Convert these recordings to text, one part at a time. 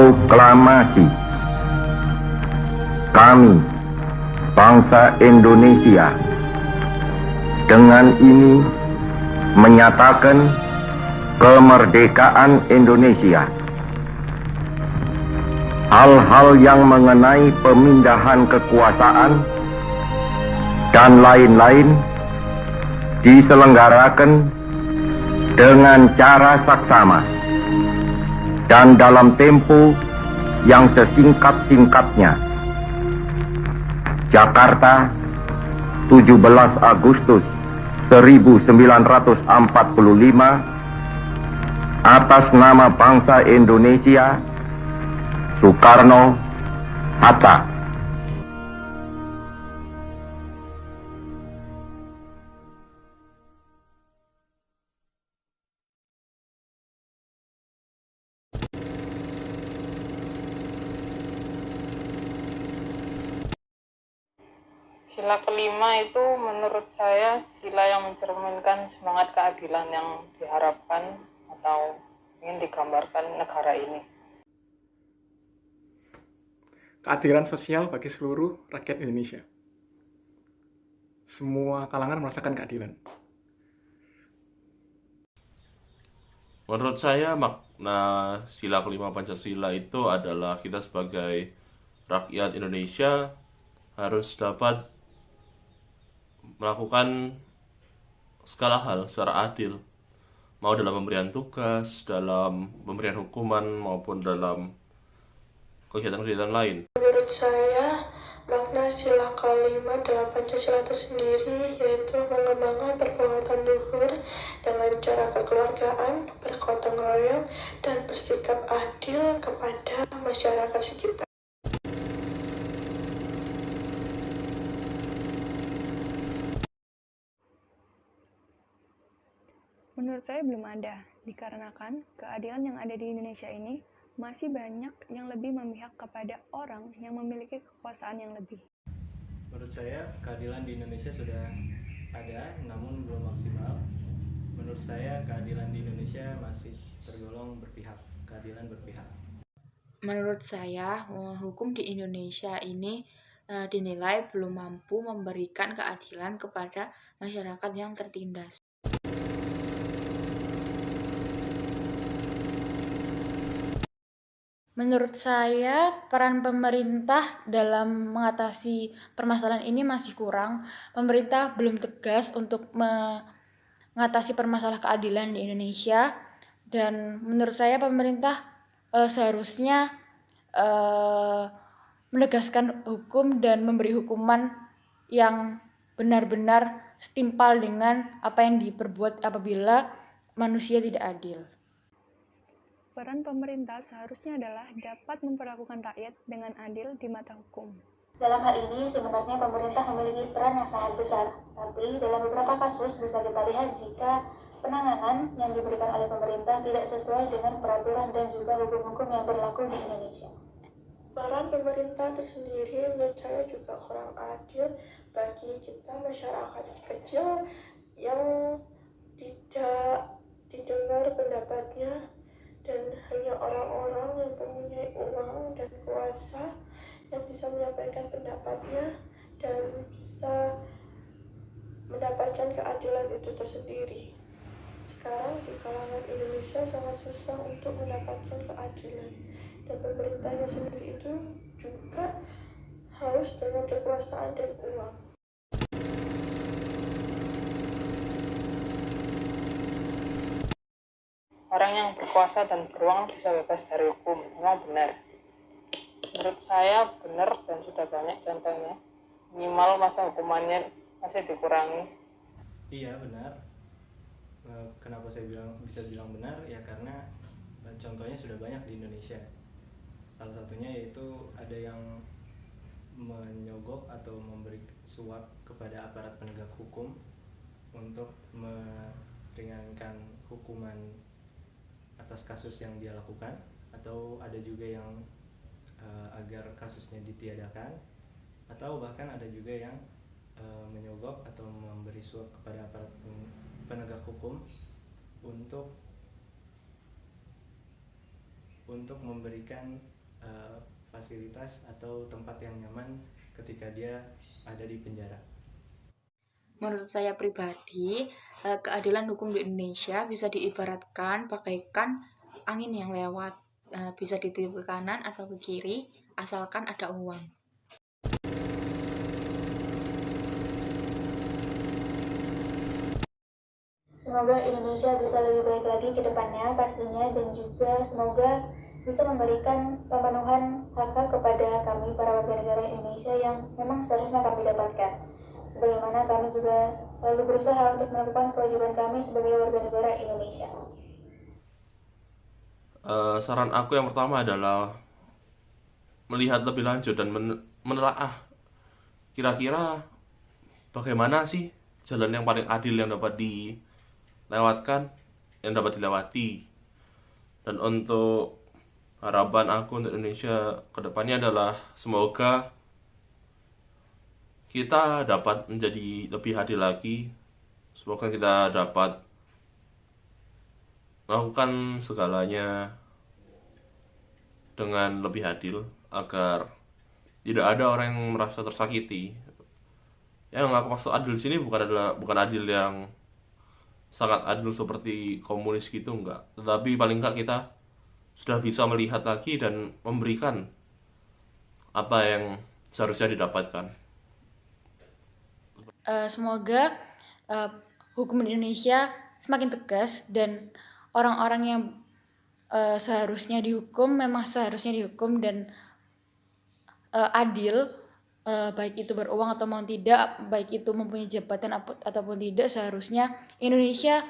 Proklamasi. Kami, bangsa Indonesia, dengan ini menyatakan kemerdekaan Indonesia. Hal-hal yang mengenai pemindahan kekuasaan dan lain-lain diselenggarakan dengan cara saksama dan dalam tempo yang sesingkat-singkatnya. Jakarta, 17 Agustus 1945, atas nama bangsa Indonesia, Soekarno Hatta. Sila kelima itu menurut saya sila yang mencerminkan semangat keadilan yang diharapkan atau ingin digambarkan negara ini. Keadilan sosial bagi seluruh rakyat Indonesia. Semua kalangan merasakan keadilan. Menurut saya makna sila kelima Pancasila itu adalah kita sebagai rakyat Indonesia harus dapat melakukan segala hal secara adil, mau dalam pemberian tugas, dalam pemberian hukuman, maupun dalam kegiatan-kegiatan lain. Menurut saya, makna sila kelima dalam Pancasila itu sendiri yaitu mengembangkan perbuatan luhur dengan cara kekeluargaan, bergotong royong, dan bersikap adil kepada masyarakat sekitar. Menurut saya belum ada, dikarenakan keadilan yang ada di Indonesia ini masih banyak yang lebih memihak kepada orang yang memiliki kekuasaan yang lebih. Menurut saya, keadilan di Indonesia sudah ada, namun belum maksimal. Menurut saya, keadilan di Indonesia masih tergolong berpihak, keadilan berpihak. Menurut saya, hukum di Indonesia ini dinilai belum mampu memberikan keadilan kepada masyarakat yang tertindas. Menurut saya, peran pemerintah dalam mengatasi permasalahan ini masih kurang. Pemerintah belum tegas untuk mengatasi permasalahan keadilan di Indonesia. Dan menurut saya, pemerintah seharusnya menegaskan hukum dan memberi hukuman yang benar-benar setimpal dengan apa yang diperbuat apabila manusia tidak adil. Peran pemerintah seharusnya adalah dapat memperlakukan rakyat dengan adil di mata hukum. Dalam hal ini sebenarnya pemerintah memiliki peran yang sangat besar, tapi dalam beberapa kasus bisa kita lihat jika penanganan yang diberikan oleh pemerintah tidak sesuai dengan peraturan dan juga hukum-hukum yang berlaku di Indonesia. Peran pemerintah itu sendiri menurut saya juga kurang adil bagi kita masyarakat kecil yang tidak didengar pendapatnya, dan hanya orang-orang yang mempunyai uang dan kuasa yang bisa menyampaikan pendapatnya dan bisa mendapatkan keadilan itu tersendiri. Sekarang di kalangan Indonesia sangat susah untuk mendapatkan keadilan, dan pemerintahnya sendiri itu juga harus dengan kekuasaan dan uang. Orang yang berkuasa dan beruang bisa bebas dari hukum, memang benar. Menurut saya benar dan sudah banyak contohnya. Minimal masa hukumannya masih dikurangi. Iya, benar. Kenapa saya bisa bilang benar? Ya karena contohnya sudah banyak di Indonesia. Salah satunya yaitu ada yang menyogok atau memberi suap kepada aparat penegak hukum untuk meringankan hukuman atas kasus yang dia lakukan, atau ada juga yang agar kasusnya ditiadakan, atau bahkan ada juga yang menyogok atau memberi suap kepada aparat penegak hukum untuk memberikan fasilitas atau tempat yang nyaman ketika dia ada di penjara. Menurut saya pribadi, keadilan hukum di Indonesia bisa diibaratkan bagaikan angin yang lewat, bisa ditiup ke kanan atau ke kiri, asalkan ada uang. Semoga Indonesia bisa lebih baik lagi ke depannya pastinya, dan juga semoga bisa memberikan pemenuhan hak-hak kepada kami para warga negara Indonesia yang memang seharusnya kami dapatkan. Sebagaimana kami juga selalu berusaha untuk melakukan kewajiban kami sebagai warga negara Indonesia. Saran aku yang pertama adalah melihat lebih lanjut dan menelaah kira-kira bagaimana sih jalan yang paling adil yang dapat dilewatkan, yang dapat dilewati. Dan untuk harapan aku untuk Indonesia kedepannya adalah semoga kita dapat menjadi lebih adil lagi. Semoga kita dapat melakukan segalanya dengan lebih adil agar tidak ada orang yang merasa tersakiti. Yang aku maksud adil di sini bukan adil yang sangat adil seperti komunis gitu, enggak. Tetapi paling enggak kita sudah bisa melihat lagi dan memberikan apa yang seharusnya didapatkan. Semoga hukum di Indonesia semakin tegas dan orang-orang yang seharusnya dihukum memang seharusnya dihukum dan adil, baik itu beruang atau mau tidak, baik itu mempunyai jabatan ataupun tidak, seharusnya Indonesia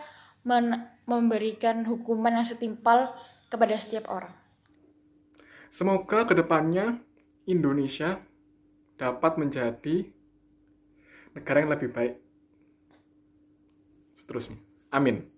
memberikan hukuman yang setimpal kepada setiap orang. Semoga kedepannya Indonesia dapat menjadi negara yang lebih baik seterusnya. Amin.